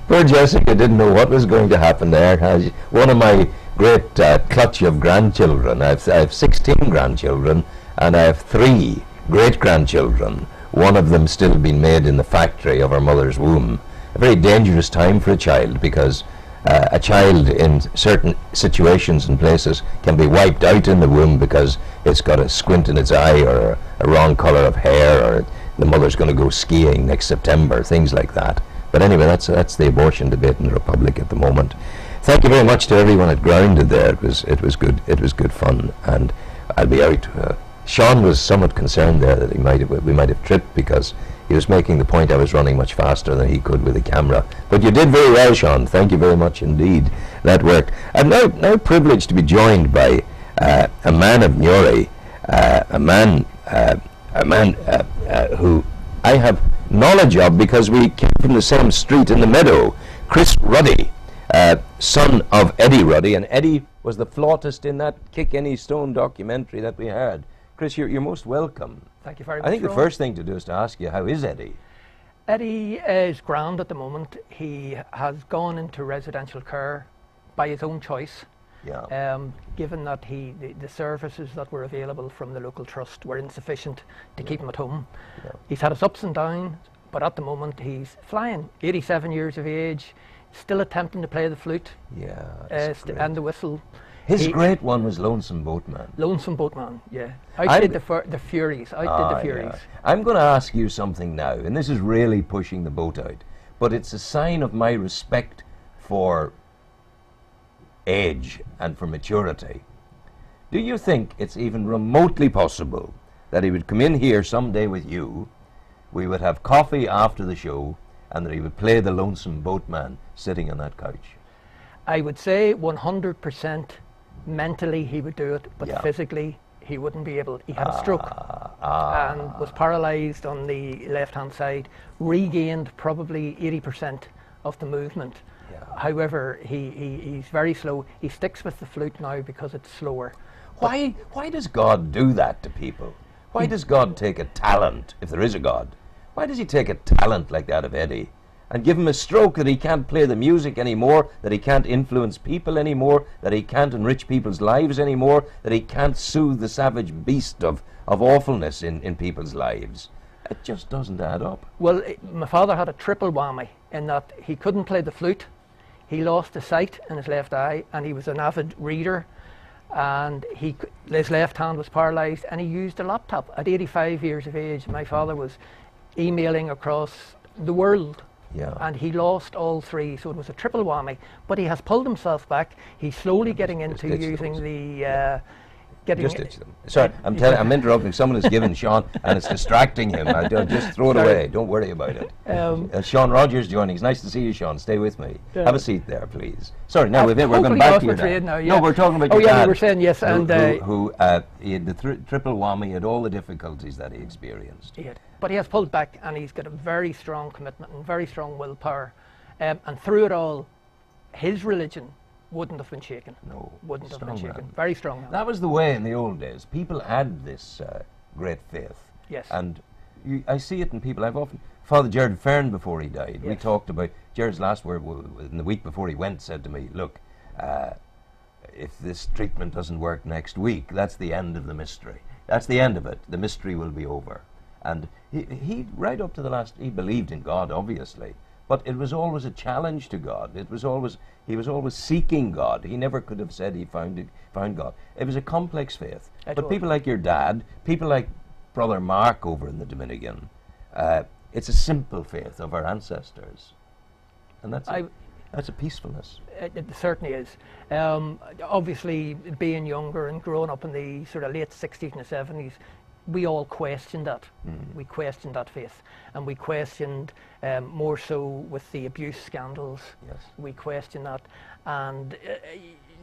Poor Jessica didn't know what was going to happen there. One of my great clutch of grandchildren. I have 16 grandchildren, and I have 3 great-grandchildren. One of them still being made in the factory of her mother's womb. A very dangerous time for a child, because a child in certain situations and places can be wiped out in the womb because it's got a squint in its eye, or a wrong colour of hair, or the mother's going to go skiing next September, things like that. But anyway, that's the abortion debate in the Republic at the moment. Thank you very much to everyone at Grounded there. It was good fun, and I'll be out. Sean was somewhat concerned there that we might have tripped, because he was making the point I was running much faster than he could with the camera. But you did very well, Sean. Thank you very much indeed. That worked. I'm now privileged to be joined by a man of Newry, a man who I have knowledge of because we came from the same street in the Meadow. Chris Ruddy, son of Eddie Ruddy, and Eddie was the flautist in that Kick Any Stone documentary that we had. Chris, you're most welcome. Thank you very much. I think the first thing to do is to ask you, how is Eddie? Eddie is grand at the moment. He has gone into residential care by his own choice. Yeah. Given that the services that were available from the local trust were insufficient to keep him at home. Yeah. He's had his ups and downs, but at the moment he's flying. 87 years of age, still attempting to play the flute. Yeah. And the whistle. His great one was Lonesome Boatman. Lonesome Boatman, yeah. Outdid the Furies. Outdid the Furies. Yeah. I'm going to ask you something now, and this is really pushing the boat out, but it's a sign of my respect for age and for maturity. Do you think it's even remotely possible that he would come in here someday with you, we would have coffee after the show, and that he would play the Lonesome Boatman sitting on that couch? I would say 100% mentally he would do it, but Yeah. physically he wouldn't be able. He had a stroke and was paralysed on the left-hand side, regained probably 80% of the movement. Yeah. However, he's very slow. He sticks with the flute now because it's slower. Why does God do that to people? Why does God take a talent, if there is a God, why does he take a talent like that of Eddie and give him a stroke that he can't play the music anymore, that he can't influence people anymore, that he can't enrich people's lives anymore, that he can't soothe the savage beast of awfulness in people's lives? It just doesn't add up. Well, my father had a triple whammy in that he couldn't play the flute, he lost the sight in his left eye, and he was an avid reader, and his left hand was paralysed, and he used a laptop. At 85 years of age, my father was emailing across the world. Yeah. And he lost all 3, so it was a triple whammy. But he has pulled himself back. He's slowly getting into using the Just ditch them. Sorry, I'm interrupting. Someone has given Sean, and it's distracting him. Just throw it away. Don't worry about it. Sean Rogers joining. It's nice to see you, Sean. Stay with me. Have a seat there, please. Sorry, now we're going back to your dad. No, we're talking about your dad. Oh yeah, we were saying yes, and who he had the triple whammy, had all the difficulties that he experienced. He had. But he has pulled back, and he's got a very strong commitment and very strong willpower. And through it all, his religion wouldn't have been shaken. No. Wouldn't have been shaken. Very strong man. That was the way in the old days. People had this great faith. Yes. And I see it in people. Father Gerard Fern, before he died, we talked about, Gerard's last word in the week before he went said to me, look, if this treatment doesn't work next week, that's the end of the mystery. That's the end of it. The mystery will be over. And he right up to the last, he believed in God, obviously, but it was always a challenge to God. He was always seeking God. He never could have said he found God. It was a complex faith. But people like your dad, people like Brother Mark over in the Dominican, it's a simple faith of our ancestors, and that's a peacefulness. It certainly is. Obviously, being younger and growing up in the sort of late 60s and the 70s, we all questioned that. We questioned that faith, and we questioned more so with the abuse scandals. Yes. We questioned that, and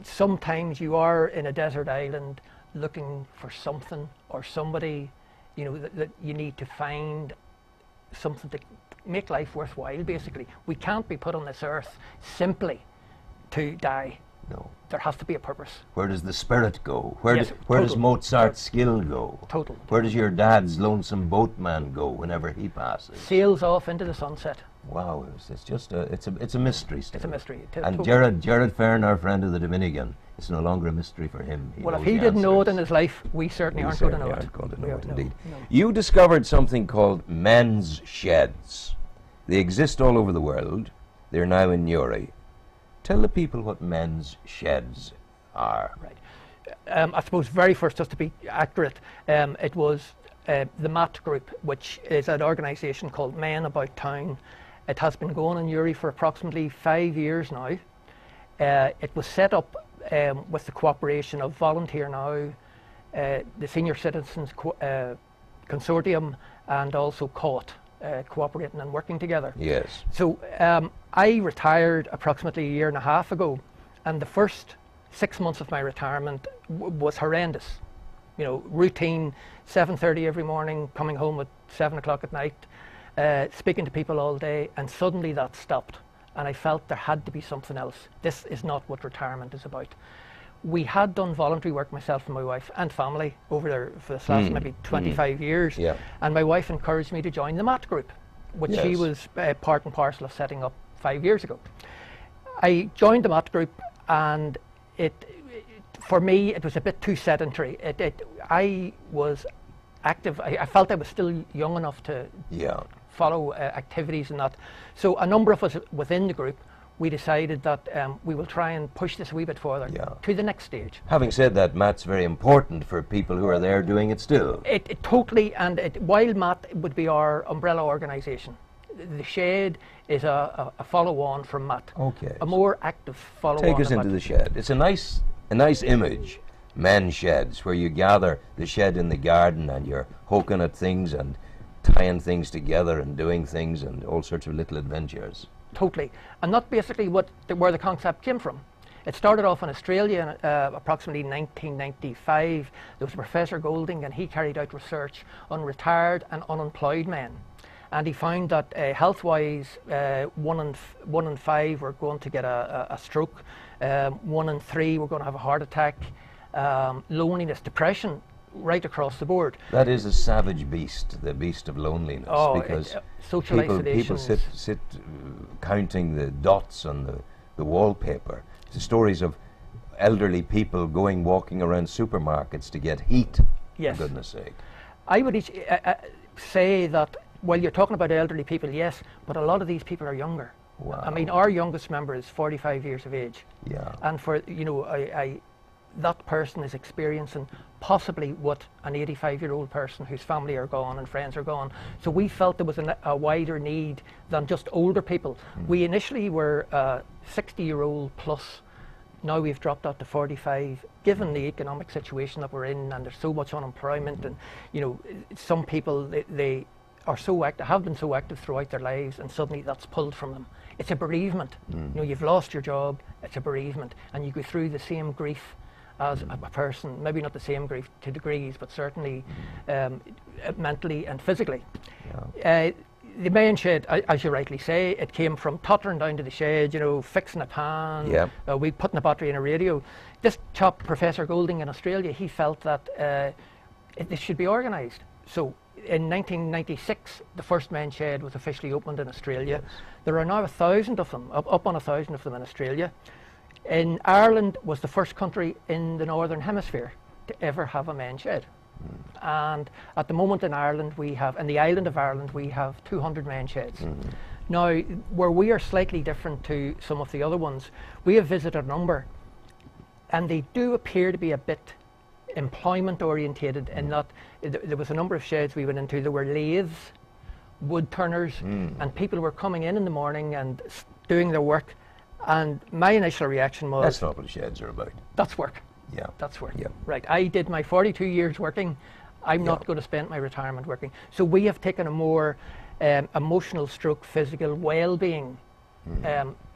sometimes you are in a desert island looking for something or somebody, that you need to find something to make life worthwhile. Basically, we can't be put on this earth simply to die. No. There has to be a purpose. Where does the spirit go? Where, Yes, where does total. Mozart's skill go? Total. Where does your dad's lonesome boatman go whenever he passes? Sails off into the sunset. Wow, it's just it's a mystery still. It's a mystery. And Jared Fern, our friend of the Dominican, it's no longer a mystery for him. Well, if knows he the didn't know it answers. in his life, we certainly aren't going to know it. Know it, indeed. No. You discovered something called men's sheds. They exist all over the world. They're now in Newry. Tell the people what men's sheds are. Right. I suppose very first, just to be accurate, it was the MAT group, which is an organisation called Men About Town. It has been going in Newry for approximately 5 years now. It was set up with the cooperation of Volunteer Now, the Senior Citizens Consortium, and also COT, cooperating and working together. Yes. So I retired approximately a year and a half ago, and the first 6 months of my retirement was horrendous. You know, routine, 7:30 every morning, coming home at 7 o'clock at night, speaking to people all day, and suddenly that stopped. And I felt there had to be something else. This is not what retirement is about. We had done voluntary work, myself and my wife and family, over there for this last maybe 25 years. Yeah. And my wife encouraged me to join the MAT group, which she Yes. was part and parcel of setting up 5 years ago. I joined the MAT group, and for me, it was a bit too sedentary. I was active. I felt I was still young enough to Yeah. follow activities and that. So a number of us within the group, we decided that we will try and push this a wee bit further to the next stage. Having said that, Matt's very important for people who are there doing it still. It totally, and while MAT would be our umbrella organisation, the Shed is a follow-on from MAT. Okay. A more active follow-on. Take us of into MAT. the shed. It's a nice image, men's sheds, where you gather the shed in the garden and you're poking at things and tying things together and doing things and all sorts of little adventures. Totally. And that's basically where the concept came from. It started off in Australia in approximately 1995. There was Professor Golding, and he carried out research on retired and unemployed men. And he found that health-wise, 1 in 5 were going to get a stroke, 1 in 3 were going to have a heart attack, loneliness, depression, right across the board. That is a savage beast, the beast of loneliness, because social people isolation sit counting the dots on the wallpaper. The stories of elderly people walking around supermarkets to get heat, Yes. for goodness sake. I would say that, well, you're talking about elderly people, yes, but a lot of these people are younger. Wow. I mean, our youngest member is 45 years of age. Yeah. And for, you know, that person is experiencing possibly what an 85-year-old person whose family are gone and friends are gone. So we felt there was a wider need than just older people. We initially were 60-year-old plus. Now we've dropped out to 45, given the economic situation that we're in, and there's so much unemployment, and you know, some people they are so active, have been so active throughout their lives, and suddenly that's pulled from them. It's a bereavement. You know, you've lost your job. It's a bereavement, and you go through the same grief as a person. Maybe not the same grief to degrees, but certainly mentally and physically. Yeah. The main shed, as you rightly say, it came from tottering down to the shed, you know, fixing a pan, Yeah. we putting a battery in a radio. This chap, Professor Golding in Australia, he felt that this should be organised. So in 1996, the first men's shed was officially opened in Australia. Yes. There are now 1,000 of them, up on 1,000 of them in Australia. In Ireland was the first country in the Northern Hemisphere to ever have a men's shed. And at the moment in Ireland, in the island of Ireland, we have 200 men's sheds. Now, where we are slightly different to some of the other ones, we have visited a number, and they do appear to be a bit employment orientated in that there was a number of sheds we went into. There were lathes, wood turners, and people were coming in the morning and doing their work. And my initial reaction was, That's not what sheds are about. that's work. Yeah. That's work. Yeah. Right. I did my 42 years working. I'm not going to spend my retirement working. So we have taken a more emotional stroke, physical well-being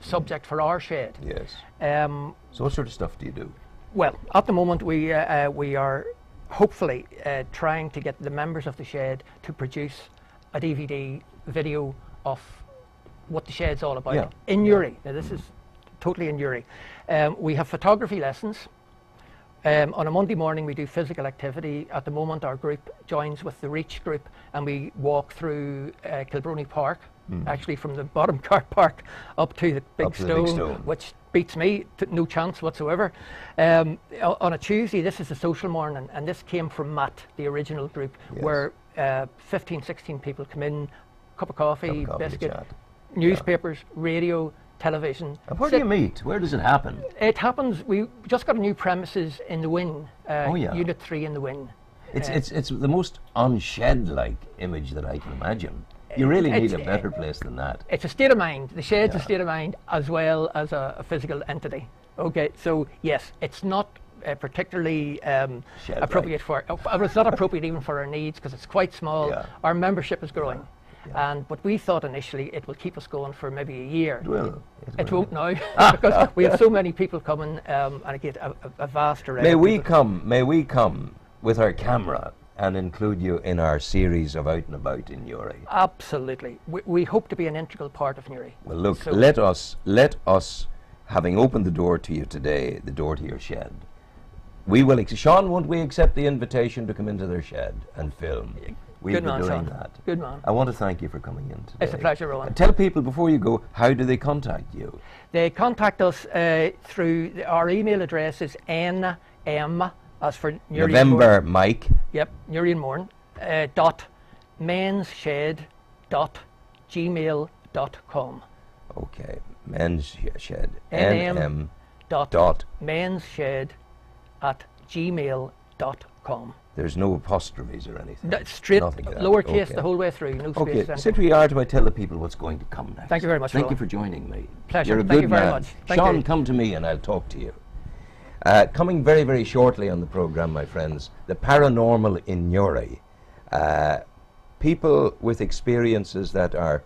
subject for our shed. Yes. So what sort of stuff do you do? Well, at the moment we are hopefully trying to get the members of the shed to produce a DVD video of what the shed's all about in Newry. Now this is totally in Uri. We have photography lessons. On a Monday morning we do physical activity. At the moment our group joins with the Reach group and we walk through Kilbrony Park, actually from the bottom car park up to the big stone, which beats me, no chance whatsoever. On a Tuesday, this is a social morning, and this came from Matt, the original group, where 15, 16 people come in, cup of coffee, biscuit, newspapers, radio, television. And where do you meet? Where does it happen? It happens, we just got a new premises in the Wynn, Unit 3 in the Wynn. It's the most unshed-like image that I can imagine. You really need a better place than that. It's a state of mind. The shed's a state of mind as well as a physical entity. Okay, so yes, it's not particularly appropriate for. It's not appropriate even for our needs because it's quite small. Yeah. Our membership is growing, but we thought initially it will keep us going for maybe a year. It will. It won't now because we have so many people coming and I get a vast array. May we come with our camera and include you in our series of Out and About in Uri? Absolutely. We hope to be an integral part of Uri. Well, look, so let us, having opened the door to you today, the door to your shed, we will. Sean, won't we accept the invitation to come into their shed and film? We'll be doing that. Good man. I want to thank you for coming in today. It's a pleasure, Rowan. And tell people before you go, how do they contact you? They contact us through our email address is nm, as for November Mike. Yep, Nurian Morn, dot mensshed.gmail.com. Okay, men's shed. nm dot mensshed@gmail.com. There's no apostrophes or anything. Straight lowercase the whole way through, no spaces. Okay, sit where you are till I tell the people what's going to come next. Thank you very much. Thank you for joining me. Pleasure. You're a Thank good you very man. much. Thank Sean, you. come to me and I'll talk to you. Coming very, very shortly on the program, my friends, the paranormal in Uri. People with experiences that are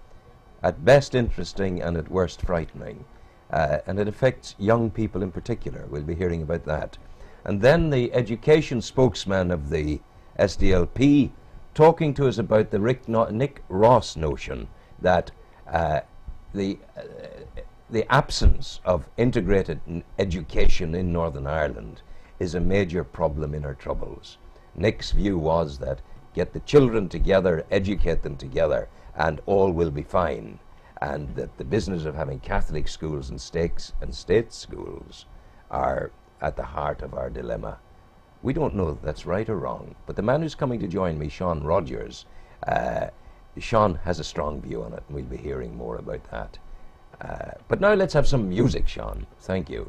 at best interesting and at worst frightening. And it affects young people in particular. We'll be hearing about that. And then the education spokesman of the SDLP talking to us about the Nick Ross notion that the absence of integrated education in Northern Ireland is a major problem in our troubles. Nick's view was that get the children together, educate them together, and all will be fine. And that the business of having Catholic schools and state schools are at the heart of our dilemma. We don't know if that's right or wrong, but the man who's coming to join me, Sean Rogers, Sean has a strong view on it, and we'll be hearing more about that. But now let's have some music, Sean. Thank you.